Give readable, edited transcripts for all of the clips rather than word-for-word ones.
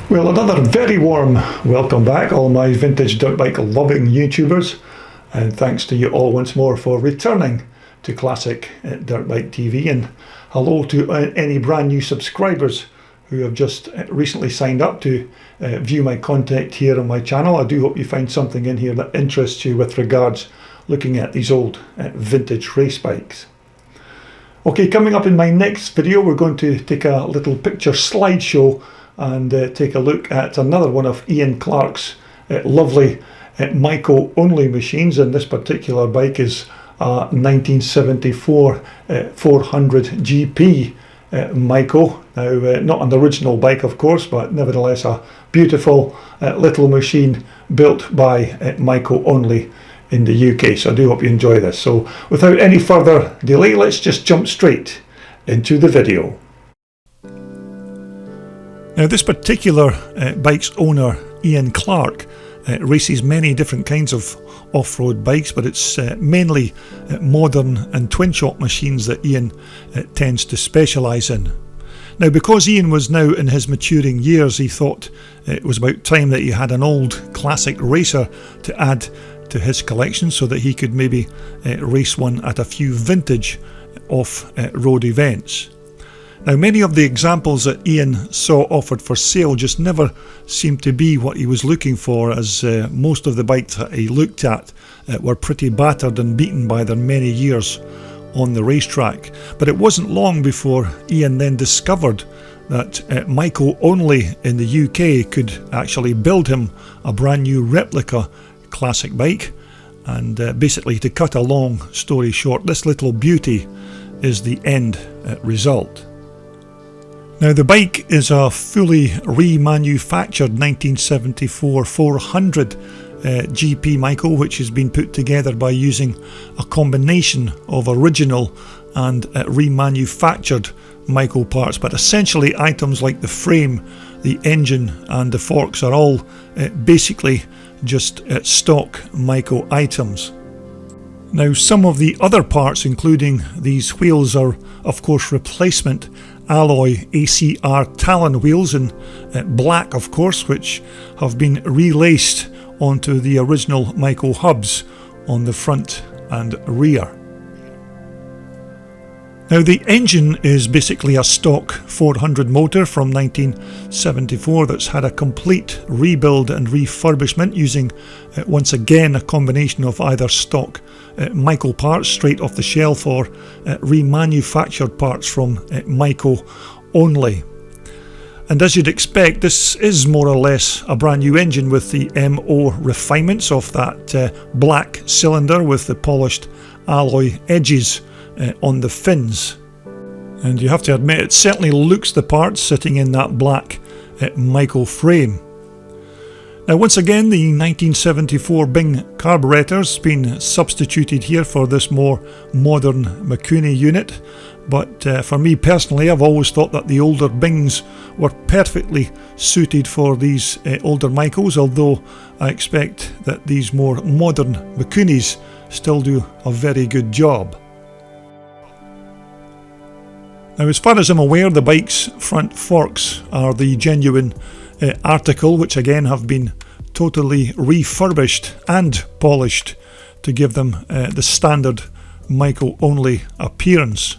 Well, another very warm welcome back, all my vintage dirt bike loving YouTubers, and thanks to you all once more for returning to Classic Dirt Bike TV, and hello to any brand new subscribers who have just recently signed up to view my content here on my channel. I do hope you find something in here that interests you with regards looking at these old vintage race bikes. Okay, coming up in my next video, we're going to take a little picture slideshow and take a look at another one of Iian Clark's lovely Maico Only machines, and this particular bike is a 1974 400 GP Maico. Now, not an original bike of course, but nevertheless a beautiful little machine built by Maico Only in the UK. So I do hope you enjoy this. So without any further delay, let's just jump straight into the video. Now, this particular bike's owner, Iian Clark, races many different kinds of off-road bikes, but it's mainly modern and twin shock machines that Iian tends to specialise in. Now, because Iian was now in his maturing years, he thought it was about time that he had an old classic racer to add to his collection so that he could maybe race one at a few vintage off-road events. Now, many of the examples that Iian saw offered for sale just never seemed to be what he was looking for, as most of the bikes that he looked at were pretty battered and beaten by their many years on the racetrack. But it wasn't long before Iian then discovered that Maico Only in the UK could actually build him a brand new replica classic bike. And basically, to cut a long story short, this little beauty is the end result. Now, the bike is a fully remanufactured 1974 400 GP Maico, which has been put together by using a combination of original and remanufactured Maico parts, but essentially items like the frame, the engine and the forks are all basically just stock Maico items. Now, some of the other parts, including these wheels, are of course replacement alloy ACR Talon wheels in black of course, which have been relaced onto the original Maico hubs on the front and rear. Now, the engine is basically a stock 400 motor from 1974 that's had a complete rebuild and refurbishment using once again a combination of either stock Maico parts straight off the shelf or remanufactured parts from Maico Only. And as you'd expect, this is more or less a brand new engine with the MO refinements of that black cylinder with the polished alloy edges on the fins. And you have to admit, it certainly looks the part sitting in that black Maico frame. Now, once again, the 1974 Bing carburetor's been substituted here for this more modern Mikuni unit, but for me personally, I've always thought that the older Bings were perfectly suited for these older Maicos, although I expect that these more modern Mikunis still do a very good job. Now, as far as I'm aware, the bike's front forks are the genuine article, which again have been totally refurbished and polished to give them the standard Maico Only appearance.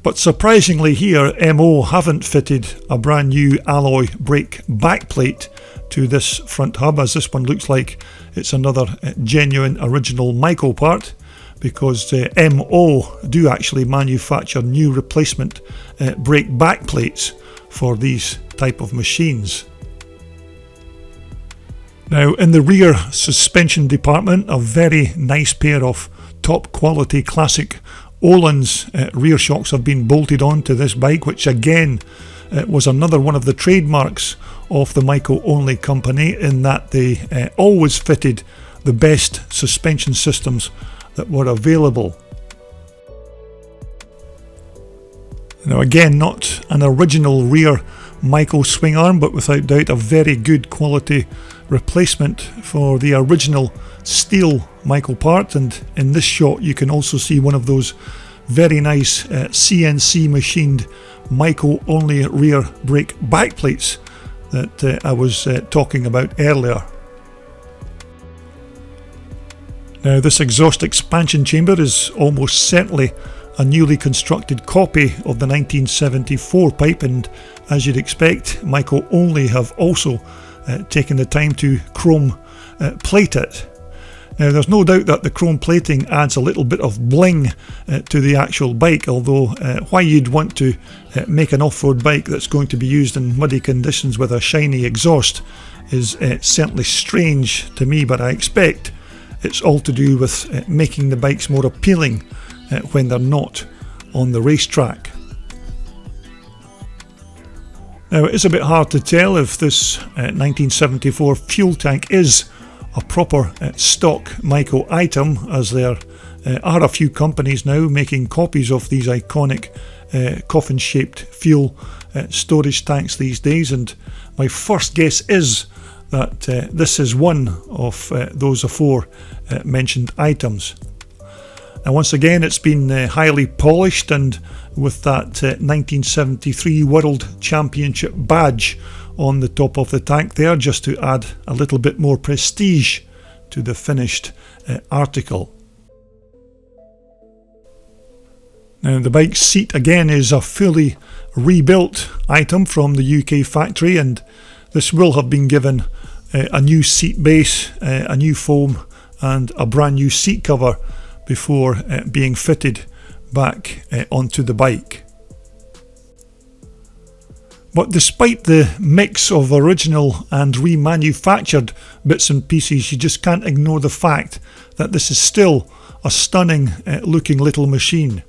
But surprisingly here, MO haven't fitted a brand new alloy brake backplate to this front hub, as this one looks like it's another genuine original Maico part, because MO do actually manufacture new replacement brake backplates for these type of machines. Now, in the rear suspension department, a very nice pair of top quality classic Öhlins rear shocks have been bolted onto this bike, which again was another one of the trademarks of the Maico Only company, in that they always fitted the best suspension systems that were available. Now, again, not an original rear Maico swing arm, but without doubt a very good quality replacement for the original steel Maico part. And in this shot you can also see one of those very nice CNC machined Maico Only rear brake backplates that I was talking about earlier. Now, this exhaust expansion chamber is almost certainly a newly constructed copy of the 1974 pipe, and as you'd expect, Maico Only have also taken the time to chrome plate it. Now, there's no doubt that the chrome plating adds a little bit of bling to the actual bike, although why you'd want to make an off-road bike that's going to be used in muddy conditions with a shiny exhaust is certainly strange to me, but I expect it's all to do with making the bikes more appealing when they're not on the racetrack. Now, it is a bit hard to tell if this 1974 fuel tank is a proper stock Maico item, as there are a few companies now making copies of these iconic coffin-shaped fuel storage tanks these days, and my first guess is that this is one of those aforementioned items. Now, once again, it's been highly polished, and with that 1973 World Championship badge on the top of the tank there, just to add a little bit more prestige to the finished article. Now, the bike's seat again is a fully rebuilt item from the UK factory, and this will have been given a new seat base, a new foam and a brand new seat cover before being fitted back onto the bike. But despite the mix of original and remanufactured bits and pieces, you just can't ignore the fact that this is still a stunning looking little machine.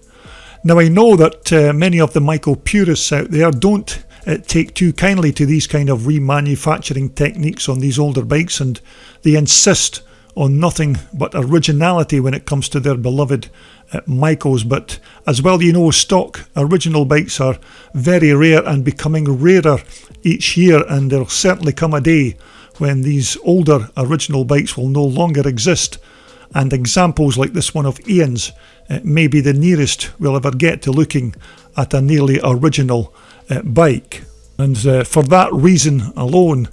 Now, I know that many of the Maico purists out there don't take too kindly to these kind of remanufacturing techniques on these older bikes, and they insist on nothing but originality when it comes to their beloved Maicos. But as well, you know, stock original bikes are very rare and becoming rarer each year, and there'll certainly come a day when these older original bikes will no longer exist, and examples like this one of Ian's may be the nearest we'll ever get to looking at a nearly original bike. And for that reason alone,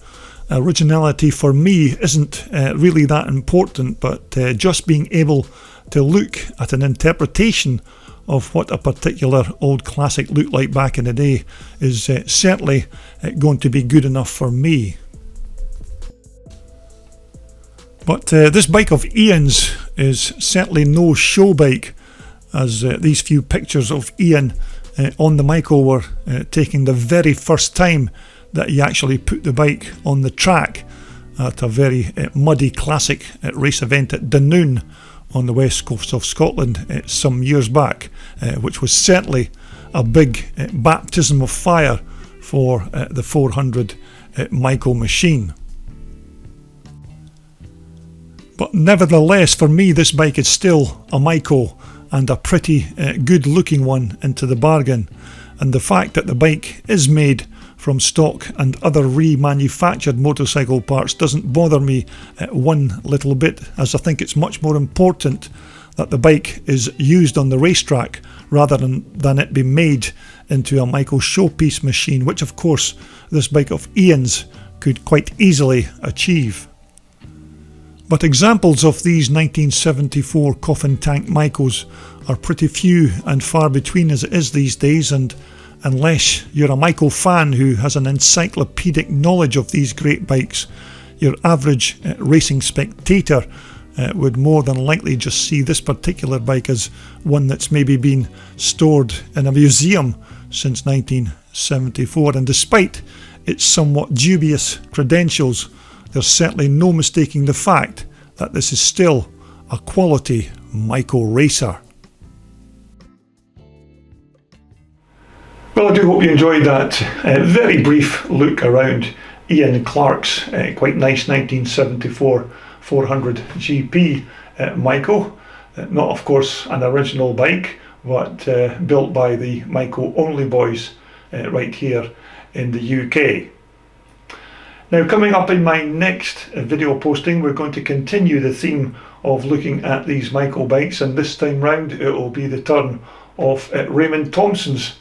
originality for me isn't really that important, but just being able to look at an interpretation of what a particular old classic looked like back in the day is certainly going to be good enough for me. But this bike of Ian's is certainly no show bike, as these few pictures of Ian on the Maico were taken the very first time that he actually put the bike on the track at a very muddy classic race event at Dunoon on the west coast of Scotland some years back, which was certainly a big baptism of fire for the 400 Maico machine. But nevertheless, for me, this bike is still a Maico, and a pretty good looking one into the bargain, and the fact that the bike is made from stock and other remanufactured motorcycle parts doesn't bother me one little bit, as I think it's much more important that the bike is used on the racetrack rather than it be made into a Maico showpiece machine, which of course this bike of Ian's could quite easily achieve. But examples of these 1974 coffin tank Maicos are pretty few and far between as it is these days, and unless you're a Maico fan who has an encyclopedic knowledge of these great bikes, your average racing spectator would more than likely just see this particular bike as one that's maybe been stored in a museum since 1974, and despite its somewhat dubious credentials, there's certainly no mistaking the fact that this is still a quality Maico racer. Well, I do hope you enjoyed that very brief look around Ian Clark's quite nice 1974 400 GP Maico. Not of course an original bike, but built by the Maico Only boys right here in the UK. Now, coming up in my next video posting, we're going to continue the theme of looking at these Maico bikes, and this time round it will be the turn of Raymond Thompson's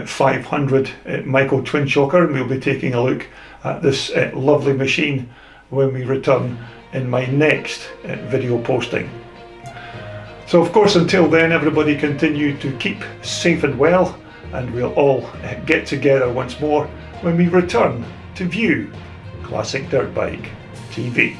500 Maico Twinshocker, and we'll be taking a look at this lovely machine when we return in my next video posting. So of course, until then, everybody continue to keep safe and well, and we'll all get together once more when we return to view Classic Dirt Bike TV.